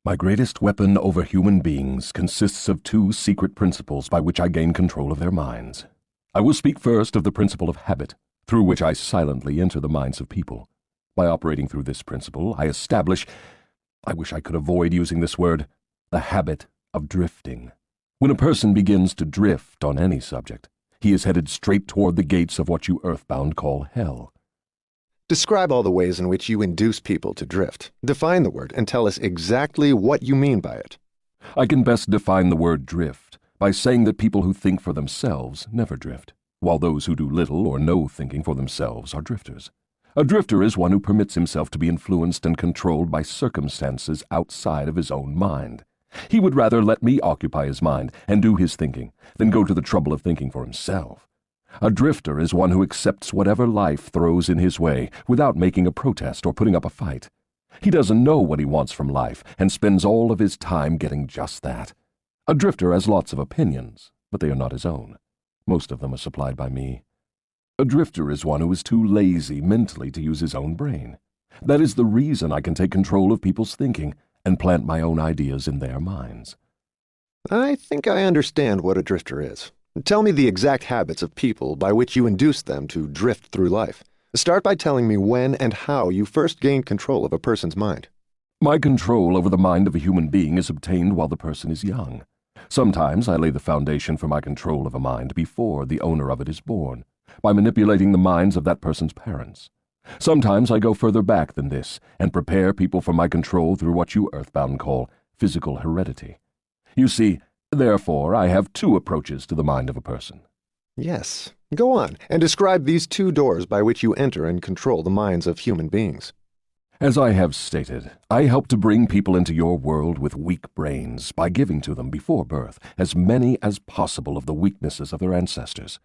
My greatest weapon over human beings consists of two secret principles by which I gain control of their minds. I will speak first of the principle of habit, through which I silently enter the minds of people. By operating through this principle, I establish, I wish I could avoid using this word, the habit of drifting. When a person begins to drift on any subject, he is headed straight toward the gates of what you earthbound call hell. Describe all the ways in which you induce people to drift. Define the word and tell us exactly what you mean by it. I can best define the word drift by saying that people who think for themselves never drift, while those who do little or no thinking for themselves are drifters. A drifter is one who permits himself to be influenced and controlled by circumstances outside of his own mind. He would rather let me occupy his mind and do his thinking than go to the trouble of thinking for himself. A drifter is one who accepts whatever life throws in his way without making a protest or putting up a fight. He doesn't know what he wants from life and spends all of his time getting just that. A drifter has lots of opinions, but they are not his own. Most of them are supplied by me. A drifter is one who is too lazy mentally to use his own brain. That is the reason I can take control of people's thinking and plant my own ideas in their minds. I think I understand what a drifter is. Tell me the exact habits of people by which you induce them to drift through life. Start by telling me when and how you first gained control of a person's mind. My control over the mind of a human being is obtained while the person is young. Sometimes I lay the foundation for my control of a mind before the owner of it is born, by manipulating the minds of that person's parents. Sometimes I go further back than this and prepare people for my control through what you earthbound call physical heredity. You see, therefore, I have two approaches to the mind of a person. Yes. Go on, and describe these two doors by which you enter and control the minds of human beings. As I have stated, I help to bring people into your world with weak brains by giving to them before birth as many as possible of the weaknesses of their ancestors.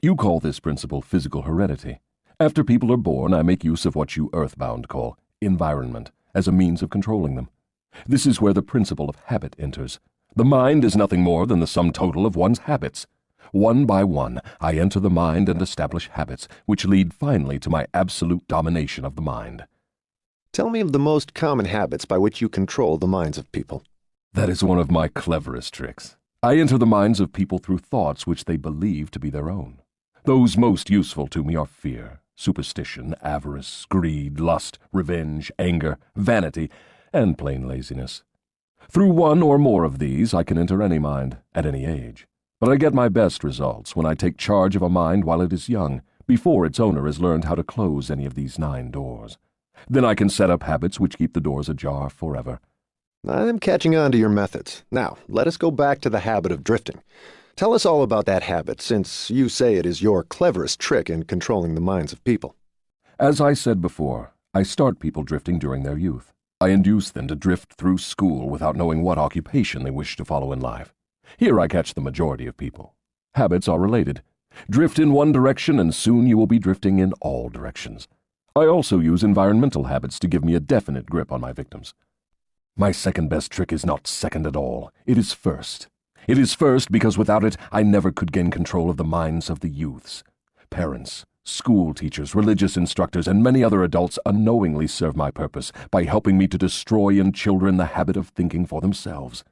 You call this principle physical heredity. After people are born, I make use of what you earthbound call environment as a means of controlling them. This is where the principle of habit enters. The mind is nothing more than the sum total of one's habits. One by one, I enter the mind and establish habits, which lead finally to my absolute domination of the mind. Tell me of the most common habits by which you control the minds of people. That is one of my cleverest tricks. I enter the minds of people through thoughts which they believe to be their own. Those most useful to me are fear, superstition, avarice, greed, lust, revenge, anger, vanity, and plain laziness. Through one or more of these, I can enter any mind, at any age. But I get my best results when I take charge of a mind while it is young, before its owner has learned how to close any of these 9 doors. Then I can set up habits which keep the doors ajar forever. I'm catching on to your methods. Now, let us go back to the habit of drifting. Tell us all about that habit, since you say it is your cleverest trick in controlling the minds of people. As I said before, I start people drifting during their youth. I induce them to drift through school without knowing what occupation they wish to follow in life. Here I catch the majority of people. Habits are related. Drift in one direction and soon you will be drifting in all directions. I also use environmental habits to give me a definite grip on my victims. My second best trick is not second at all. It is first. It is first because without it I never could gain control of the minds of the youths. Parents, school teachers, religious instructors, and many other adults unknowingly serve my purpose by helping me to destroy in children the habit of thinking for themselves.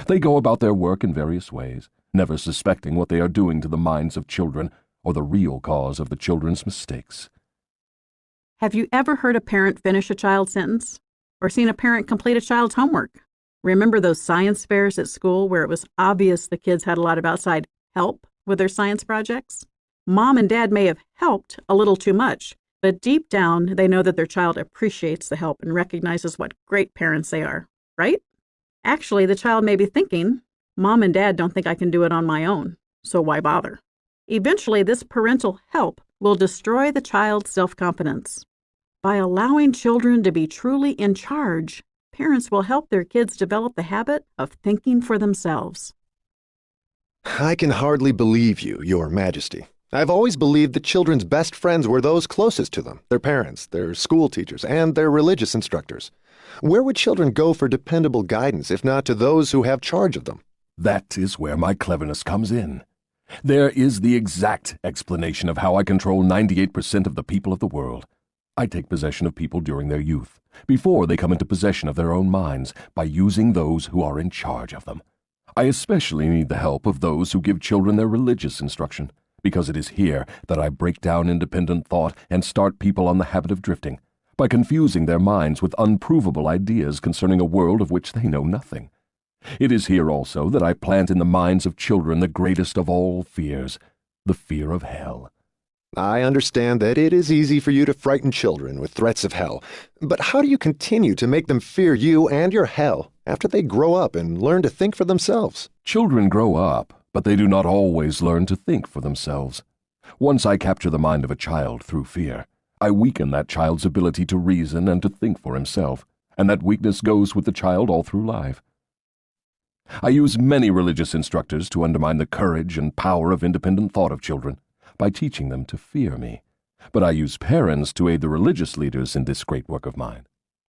They go about their work in various ways, never suspecting what they are doing to the minds of children or the real cause of the children's mistakes. Have you ever heard a parent finish a child's sentence? Or seen a parent complete a child's homework? Remember those science fairs at school where it was obvious the kids had a lot of outside help with their science projects? Mom and dad may have helped a little too much, but deep down they know that their child appreciates the help and recognizes what great parents they are, right? Actually, the child may be thinking, Mom and Dad don't think I can do it on my own, so why bother? Eventually, this parental help will destroy the child's self-confidence. By allowing children to be truly in charge, parents will help their kids develop the habit of thinking for themselves. I can hardly believe you, Your Majesty. I've always believed that children's best friends were those closest to them, their parents, their school teachers, and their religious instructors. Where would children go for dependable guidance if not to those who have charge of them? That is where my cleverness comes in. There is the exact explanation of how I control 98% of the people of the world. I take possession of people during their youth, before they come into possession of their own minds, by using those who are in charge of them. I especially need the help of those who give children their religious instruction, because it is here that I break down independent thought and start people on the habit of drifting, by confusing their minds with unprovable ideas concerning a world of which they know nothing. It is here also that I plant in the minds of children the greatest of all fears, the fear of hell. I understand that it is easy for you to frighten children with threats of hell, but how do you continue to make them fear you and your hell after they grow up and learn to think for themselves? Children grow up, but they do not always learn to think for themselves. Once I capture the mind of a child through fear, I weaken that child's ability to reason and to think for himself, and that weakness goes with the child all through life. I use many religious instructors to undermine the courage and power of independent thought of children, by teaching them to fear me. But I use parents to aid the religious leaders in this great work of mine.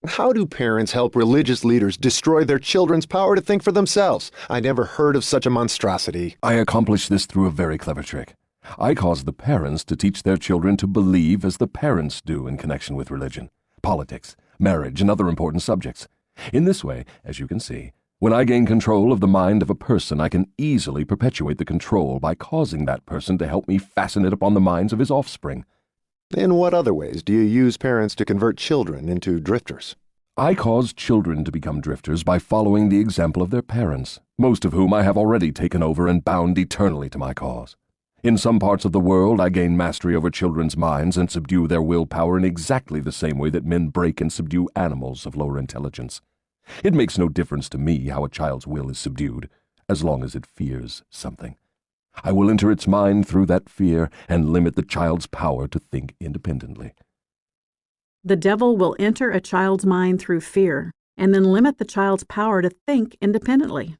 How do parents help religious leaders destroy their children's power to think for themselves? I never heard of such a monstrosity. I accomplish this through a very clever trick. I cause the parents to teach their children to believe as the parents do in connection with religion, politics, marriage, and other important subjects. In this way, as you can see, when I gain control of the mind of a person, I can easily perpetuate the control by causing that person to help me fasten it upon the minds of his offspring. In what other ways do you use parents to convert children into drifters? I cause children to become drifters by following the example of their parents, most of whom I have already taken over and bound eternally to my cause. In some parts of the world, I gain mastery over children's minds and subdue their willpower in exactly the same way that men break and subdue animals of lower intelligence. It makes no difference to me how a child's will is subdued, as long as it fears something. I will enter its mind through that fear and limit the child's power to think independently. The devil will enter a child's mind through fear and then limit the child's power to think independently.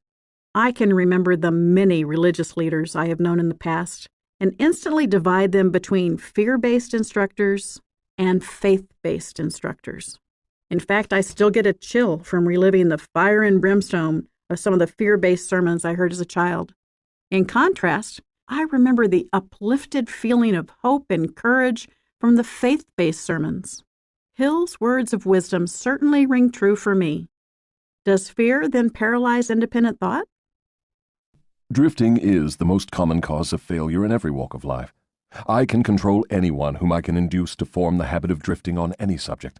I can remember the many religious leaders I have known in the past and instantly divide them between fear-based instructors and faith-based instructors. In fact, I still get a chill from reliving the fire and brimstone of some of the fear-based sermons I heard as a child. In contrast, I remember the uplifted feeling of hope and courage from the faith-based sermons. Hill's words of wisdom certainly ring true for me. Does fear then paralyze independent thought? Drifting is the most common cause of failure in every walk of life. I can control anyone whom I can induce to form the habit of drifting on any subject.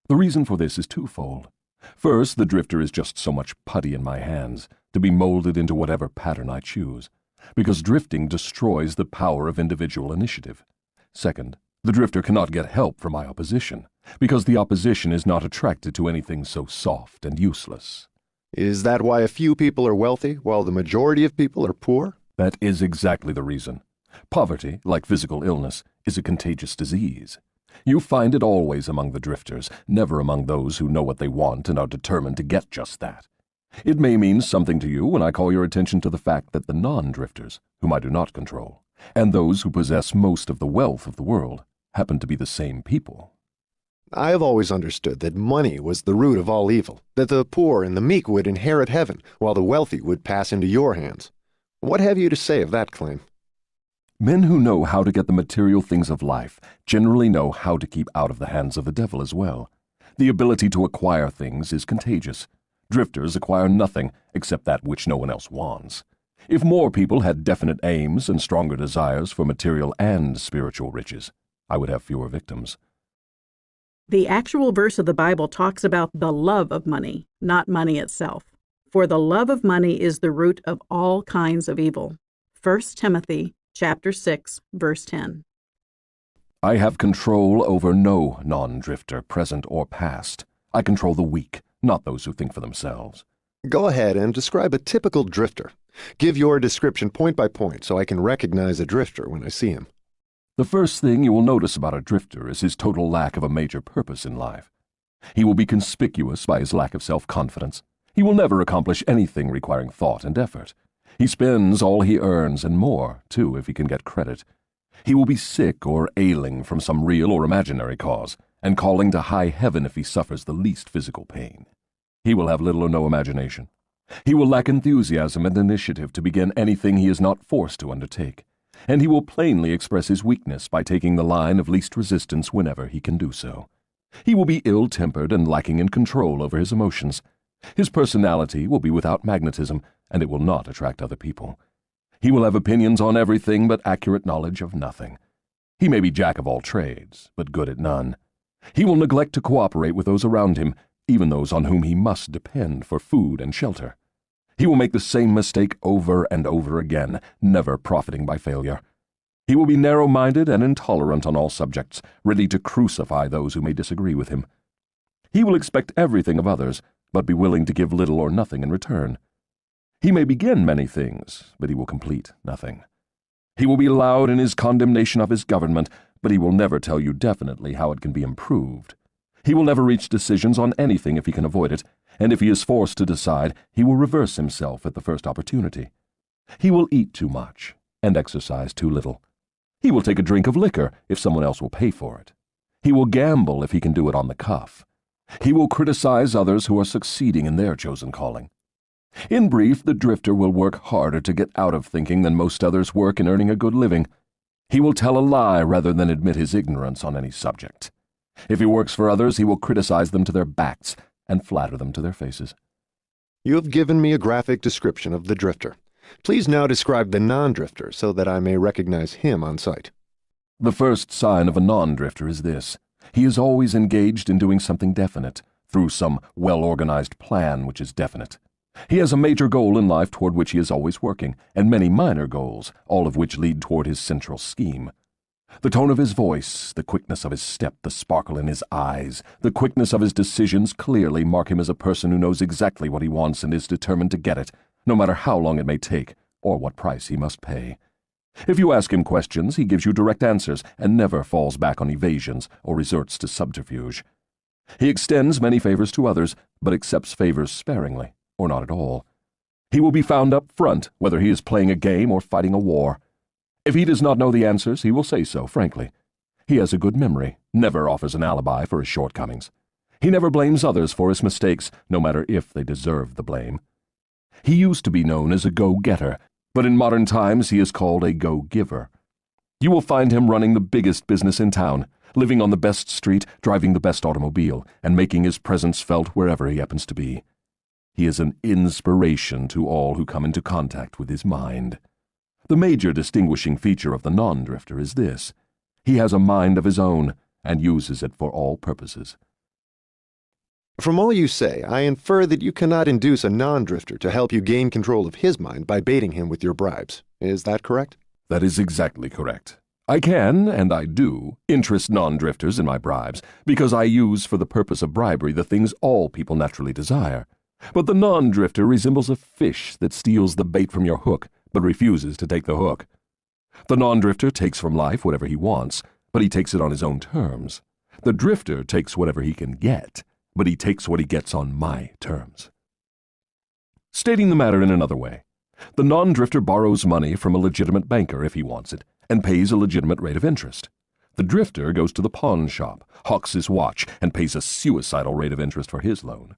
The reason for this is twofold. First, the drifter is just so much putty in my hands, to be molded into whatever pattern I choose, because drifting destroys the power of individual initiative. Second, the drifter cannot get help from my opposition, because the opposition is not attracted to anything so soft and useless. Is that why a few people are wealthy while the majority of people are poor? That is exactly the reason. Poverty, like physical illness, is a contagious disease. You find it always among the drifters, never among those who know what they want and are determined to get just that. It may mean something to you when I call your attention to the fact that the non-drifters, whom I do not control, and those who possess most of the wealth of the world, happen to be the same people. I have always understood that money was the root of all evil, that the poor and the meek would inherit heaven, while the wealthy would pass into your hands. What have you to say of that claim? Men who know how to get the material things of life generally know how to keep out of the hands of the devil as well. The ability to acquire things is contagious. Drifters acquire nothing except that which no one else wants. If more people had definite aims and stronger desires for material and spiritual riches, I would have fewer victims. The actual verse of the Bible talks about the love of money, not money itself. For the love of money is the root of all kinds of evil. 1 Timothy chapter 6, verse 10. I have control over no non-drifter, present or past. I control the weak, not those who think for themselves. Go ahead and describe a typical drifter. Give your description point by point so I can recognize a drifter when I see him. The first thing you will notice about a drifter is his total lack of a major purpose in life. He will be conspicuous by his lack of self-confidence. He will never accomplish anything requiring thought and effort. He spends all he earns and more, too, if he can get credit. He will be sick or ailing from some real or imaginary cause, and calling to high heaven if he suffers the least physical pain. He will have little or no imagination. He will lack enthusiasm and initiative to begin anything he is not forced to undertake, and he will plainly express his weakness by taking the line of least resistance whenever he can do so. He will be ill-tempered and lacking in control over his emotions. His personality will be without magnetism, and it will not attract other people. He will have opinions on everything but accurate knowledge of nothing. He may be jack of all trades, but good at none. He will neglect to cooperate with those around him, even those on whom he must depend for food and shelter. He will make the same mistake over and over again, never profiting by failure. He will be narrow-minded and intolerant on all subjects, ready to crucify those who may disagree with him. He will expect everything of others, but be willing to give little or nothing in return. He may begin many things, but he will complete nothing. He will be loud in his condemnation of his government, but he will never tell you definitely how it can be improved. He will never reach decisions on anything if he can avoid it, and if he is forced to decide, he will reverse himself at the first opportunity. He will eat too much and exercise too little. He will take a drink of liquor if someone else will pay for it. He will gamble if he can do it on the cuff. He will criticize others who are succeeding in their chosen calling. In brief, the drifter will work harder to get out of thinking than most others work in earning a good living. He will tell a lie rather than admit his ignorance on any subject. If he works for others, he will criticize them to their backs and flatter them to their faces. You have given me a graphic description of the drifter. Please now describe the non-drifter so that I may recognize him on sight. The first sign of a non-drifter is this. He is always engaged in doing something definite, through some well-organized plan which is definite. He has a major goal in life toward which he is always working, and many minor goals, all of which lead toward his central scheme. The tone of his voice, the quickness of his step, the sparkle in his eyes, the quickness of his decisions clearly mark him as a person who knows exactly what he wants and is determined to get it, no matter how long it may take, or what price he must pay. If you ask him questions, he gives you direct answers and never falls back on evasions or resorts to subterfuge. He extends many favors to others, but accepts favors sparingly, or not at all. He will be found up front, whether he is playing a game or fighting a war. If he does not know the answers, he will say so frankly. He has a good memory, never offers an alibi for his shortcomings. He never blames others for his mistakes, no matter if they deserve the blame. He used to be known as a go-getter, but in modern times he is called a go-giver. You will find him running the biggest business in town, living on the best street, driving the best automobile, and making his presence felt wherever he happens to be. He is an inspiration to all who come into contact with his mind. The major distinguishing feature of the non-drifter is this. He has a mind of his own and uses it for all purposes. From all you say, I infer that you cannot induce a non-drifter to help you gain control of his mind by baiting him with your bribes. Is that correct? That is exactly correct. I can, and I do, interest non-drifters in my bribes, because I use for the purpose of bribery the things all people naturally desire. But the non-drifter resembles a fish that steals the bait from your hook, but refuses to take the hook. The non-drifter takes from life whatever he wants, but he takes it on his own terms. The drifter takes whatever he can get, but he takes what he gets on my terms. Stating the matter in another way, the non-drifter borrows money from a legitimate banker if he wants it, and pays a legitimate rate of interest. The drifter goes to the pawn shop, hawks his watch, and pays a suicidal rate of interest for his loan.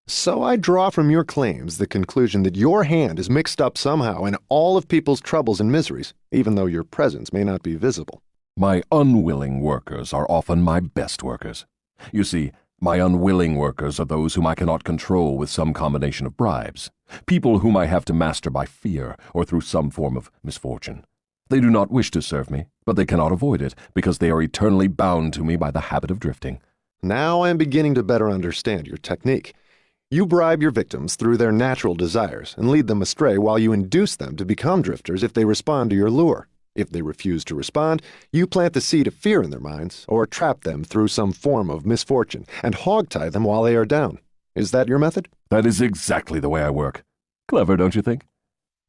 So I draw from your claims the conclusion that your hand is mixed up somehow in all of people's troubles and miseries, even though your presence may not be visible. My unwilling workers are often my best workers. You see, my unwilling workers are those whom I cannot control with some combination of bribes, people whom I have to master by fear or through some form of misfortune. They do not wish to serve me, but they cannot avoid it because they are eternally bound to me by the habit of drifting. Now I am beginning to better understand your technique. You bribe your victims through their natural desires and lead them astray while you induce them to become drifters if they respond to your lure. If they refuse to respond, you plant the seed of fear in their minds or trap them through some form of misfortune and hogtie them while they are down. Is that your method? That is exactly the way I work. Clever, don't you think?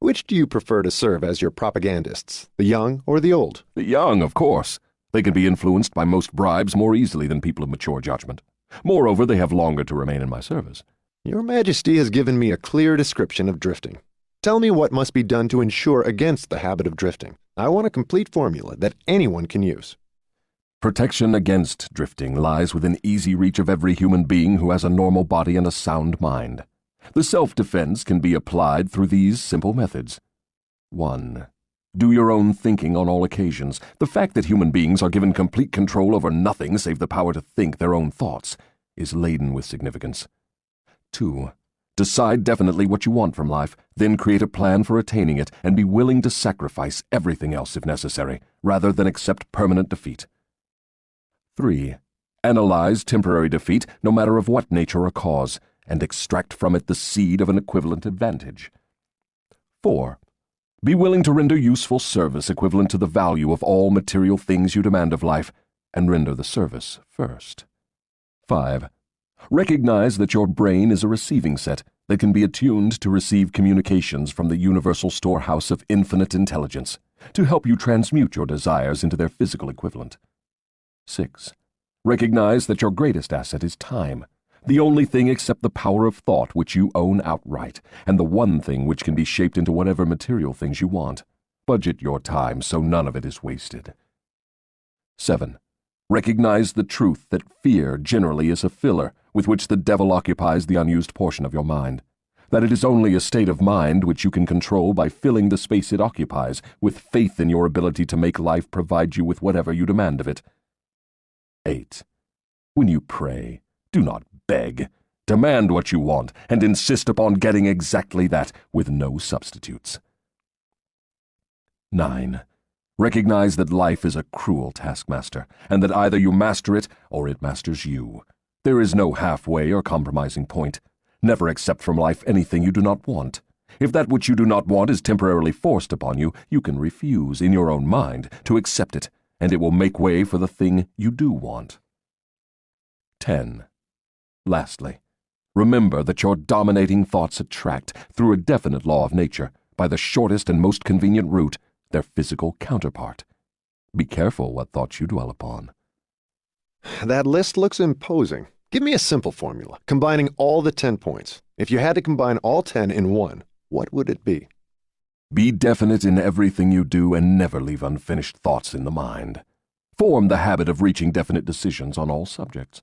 Which do you prefer to serve as your propagandists, the young or the old? The young, of course. They can be influenced by most bribes more easily than people of mature judgment. Moreover, they have longer to remain in my service. Your Majesty has given me a clear description of drifting. Tell me what must be done to ensure against the habit of drifting. I want a complete formula that anyone can use. Protection against drifting lies within easy reach of every human being who has a normal body and a sound mind. The self-defense can be applied through these simple methods. 1. Do your own thinking on all occasions. The fact that human beings are given complete control over nothing save the power to think their own thoughts is laden with significance. 2. Decide definitely what you want from life, then create a plan for attaining it, and be willing to sacrifice everything else if necessary, rather than accept permanent defeat. 3. Analyze temporary defeat, no matter of what nature or cause, and extract from it the seed of an equivalent advantage. 4. Be willing to render useful service equivalent to the value of all material things you demand of life, and render the service first. 5. Recognize that your brain is a receiving set that can be attuned to receive communications from the universal storehouse of infinite intelligence, to help you transmute your desires into their physical equivalent. 6. Recognize that your greatest asset is time, the only thing except the power of thought which you own outright, and the one thing which can be shaped into whatever material things you want. Budget your time so none of it is wasted. 7. Recognize the truth that fear generally is a filler with which the devil occupies the unused portion of your mind, that it is only a state of mind which you can control by filling the space it occupies with faith in your ability to make life provide you with whatever you demand of it. 8. When you pray, do not beg. Demand what you want, and insist upon getting exactly that, with no substitutes. 9. Recognize that life is a cruel taskmaster, and that either you master it or it masters you. There is no halfway or compromising point. Never accept from life anything you do not want. If that which you do not want is temporarily forced upon you, you can refuse, in your own mind, to accept it, and it will make way for the thing you do want. 10. Lastly, remember that your dominating thoughts attract, through a definite law of nature, by the shortest and most convenient route, their physical counterpart. Be careful what thoughts you dwell upon. That list looks imposing. Give me a simple formula, combining all the 10 points. If you had to combine all 10 in one, what would it be? Be definite in everything you do and never leave unfinished thoughts in the mind. Form the habit of reaching definite decisions on all subjects.